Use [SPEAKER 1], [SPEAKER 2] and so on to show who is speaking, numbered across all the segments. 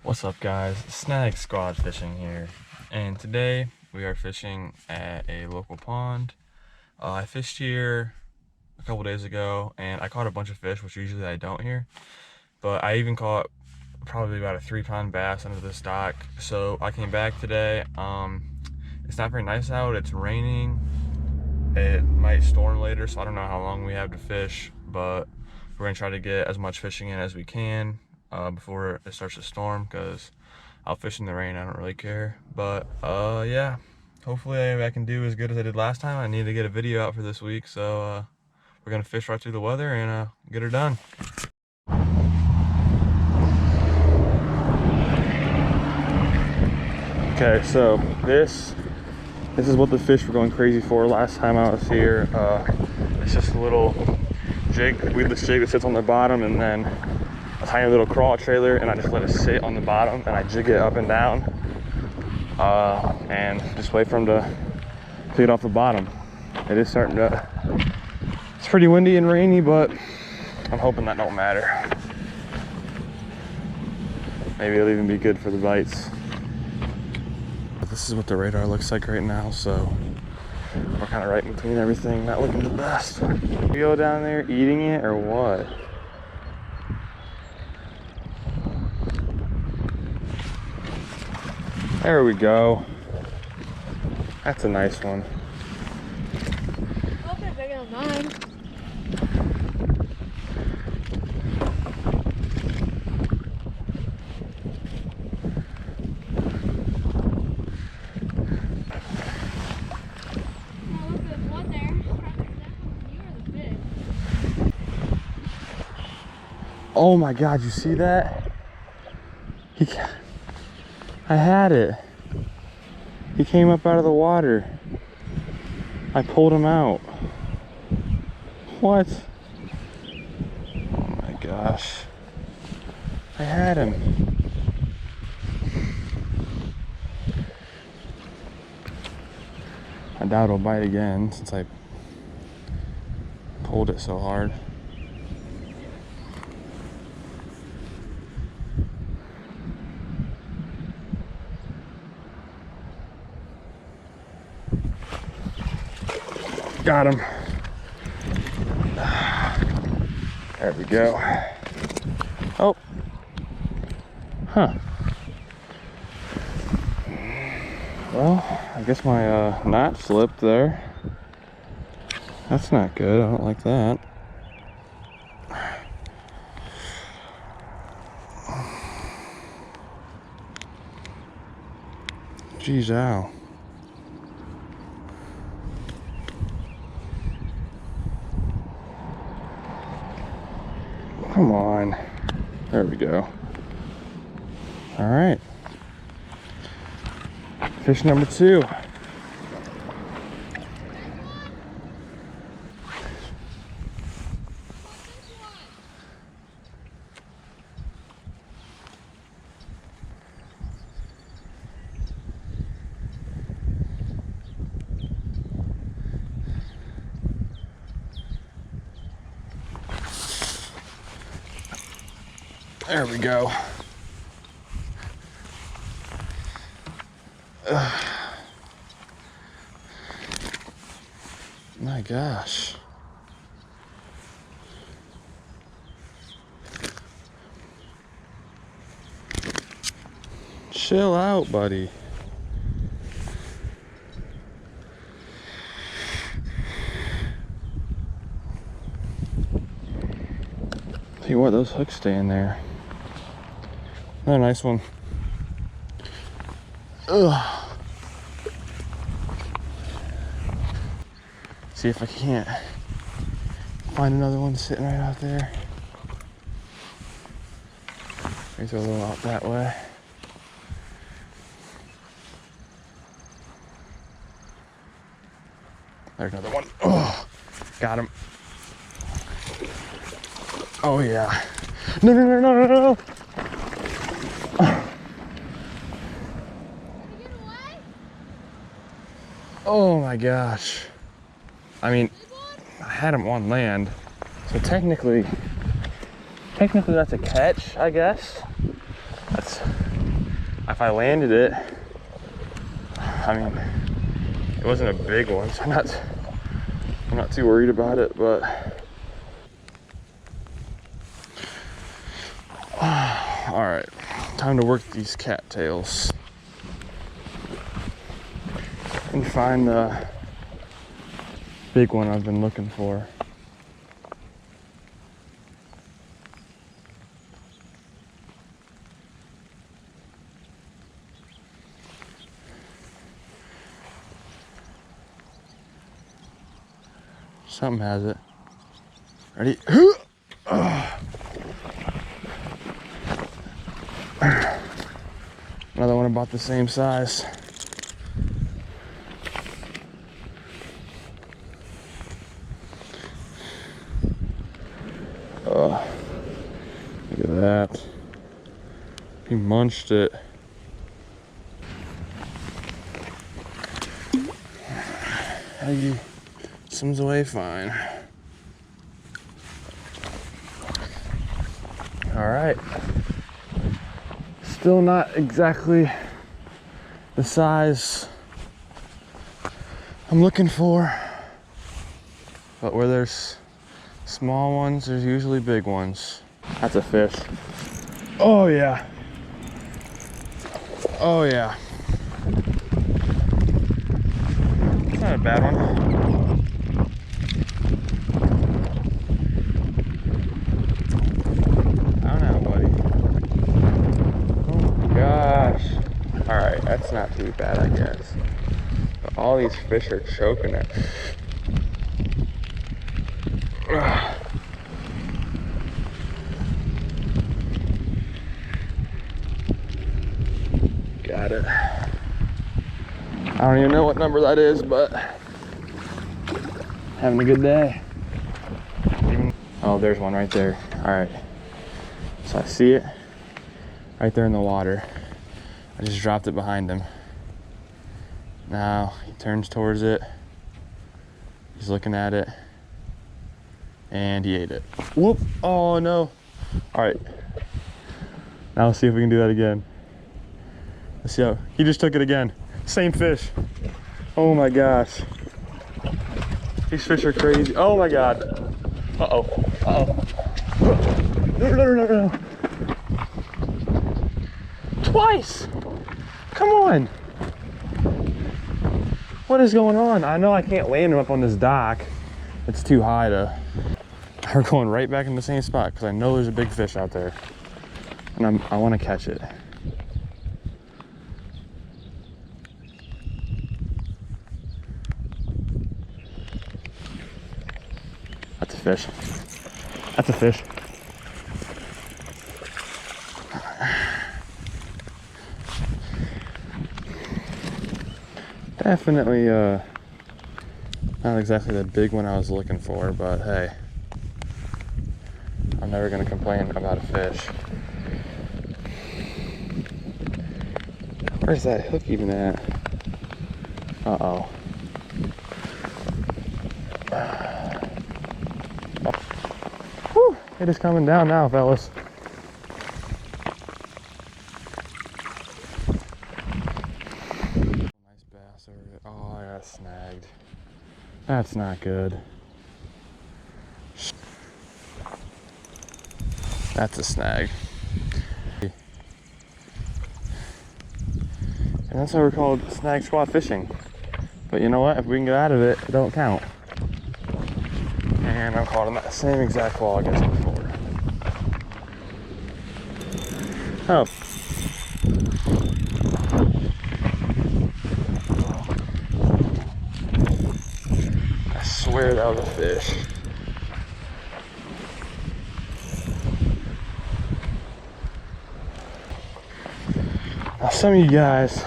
[SPEAKER 1] What's up, guys? Snag Squad Fishing here, and today we are fishing at a local pond. I fished here a couple days ago and I caught a bunch of fish, which usually I don't here, but I even caught probably about a 3-pound bass under the dock. So I came back today. It's not very nice out. It's raining. It might storm later, so I don't know how long we have to fish, but we're gonna try to get as much fishing in as we can before it starts to storm, because I'll fish in the rain, I don't really care. But yeah, hopefully I can do as good as I did last time. I need to get a video out for this week, so we're gonna fish right through the weather and get her done. Okay, so this is what the fish were going crazy for last time I was here. It's just a little jig, weedless jig that sits on the bottom, and then a tiny little crawl trailer, and I just let it sit on the bottom and I jig it up and down and just wait for him to get off the bottom. It is starting to, it's pretty windy and rainy, but I'm hoping that don't matter. Maybe it'll even be good for the bites. But this is what the radar looks like right now, so we're kind of right in between everything, not looking the best. You go down there eating it or what? There we go. That's a nice one.
[SPEAKER 2] Hope they're bigger than mine.
[SPEAKER 1] Oh my God, you see that? I had it. He came up out of the water. I pulled him out. What? Oh my gosh. I had him. I doubt he'll bite again since I pulled it so hard. Got him. There we go. Oh. Huh. Well, I guess my knot slipped there. That's not good. I don't like that. Geez, ow. Come on. There we go. All right. Fish number 2. There we go. My gosh. Chill out, buddy. Tell you what, those hooks stay in there. Another nice one. Ugh. See if I can't find another one sitting right out there. Maybe throw a little out that way. There's another one. Oh, got him. Oh yeah. No, no, no, no, no, no. Oh my gosh. I mean, I had him on land, so technically that's a catch, I guess. I landed it, I mean, it wasn't a big one, so I'm not too worried about it, but all right, time to work these cattails and find the big one I've been looking for. Something has it. Ready? Another one about the same size. Oh, look at that. He munched it. He swims away fine. All right. Still not exactly the size I'm looking for, but where there's small ones, there's usually big ones. That's a fish. Oh yeah. Oh yeah. It's not a bad one. I don't know, buddy. Oh my gosh. All right, that's not too bad, I guess. But all these fish are choking it. Got it. I don't even know what number that is, but having a good day. Oh, there's one right there. All right. So I see it right there in the water. I just dropped it behind him. Now he turns towards it. He's looking at it. And he ate it. Whoop. Oh no. All right. Now let's see if we can do that again. Let's see how, he just took it again. Same fish. Oh my gosh. These fish are crazy. Oh my God. Uh-oh. Uh-oh. No. Twice. Come on. What is going on? I know I can't land him up on this dock. It's too high to. We're going right back in the same spot because I know there's a big fish out there. And I want to catch it. That's a fish. That's a fish. Definitely not exactly the big one I was looking for, but hey, I'm never gonna complain about a fish. Where's that hook even at? Uh-oh. Whew, it is coming down now, fellas. Nice bass over it. Oh, I got snagged. That's not good. That's a snag. And that's why we're called snag squat fishing. But you know what? If we can get out of it, it don't count. And I'm caught on that same exact log as before. Oh. I swear that was a fish. Now some of you guys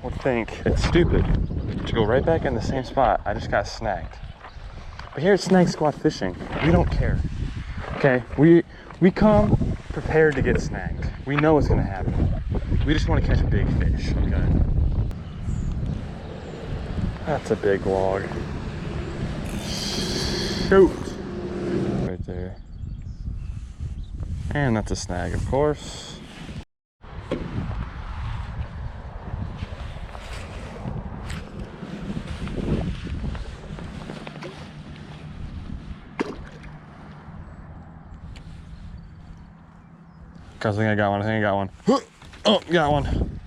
[SPEAKER 1] would think it's stupid to go right back in the same spot I just got snagged. But here at Snag Squat Fishing, we don't care. Okay, we come prepared to get snagged. We know what's gonna happen. We just want to catch big fish. Okay. That's a big log. Shoot! Right there. And that's a snag, of course. Cause I think I got one. I think I got one. Oh, got one.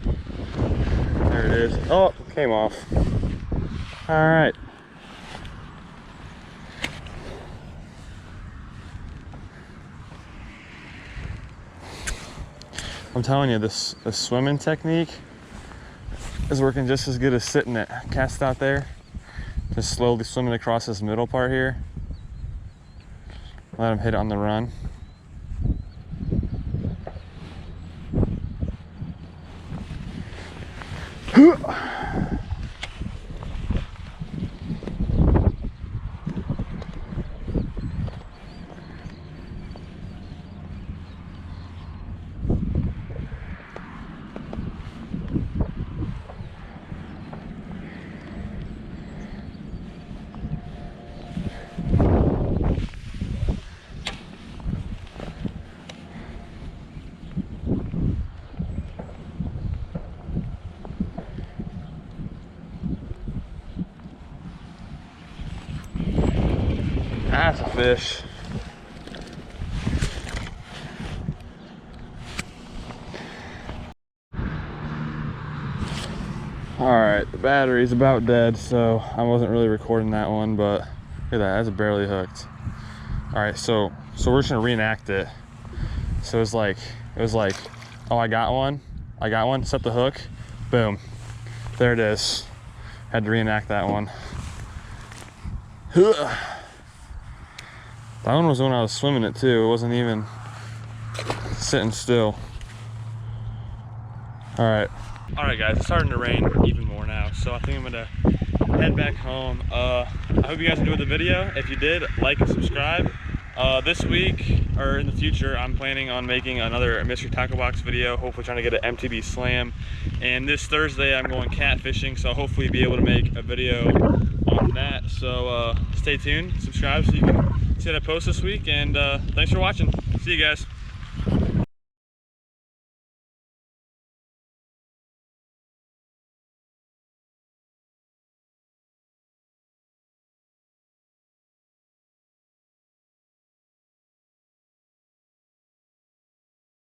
[SPEAKER 1] There it is. Oh, came off. All right. I'm telling you, this swimming technique is working just as good as sitting it. Cast out there, just slowly swimming across this middle part here. Let him hit it on the run. That's a fish. All right, the battery's about dead, so I wasn't really recording that one, but look at that, that's barely hooked. All right, so we're just gonna reenact it. So it was like, oh, I got one, set the hook, boom, there it is. Had to reenact that one. That one was when I was swimming it too. It wasn't even sitting still. All right guys, it's starting to rain even more now, so I think I'm gonna head back home. I hope you guys enjoyed the video. If you did, like and subscribe. This week, or in the future, I'm planning on making another Mystery Tackle Box video, hopefully trying to get an MTB Slam. And this Thursday, I'm going catfishing, so hopefully be able to make a video on that. So stay tuned, subscribe so you can see what I post this week, and thanks for watching. See you guys.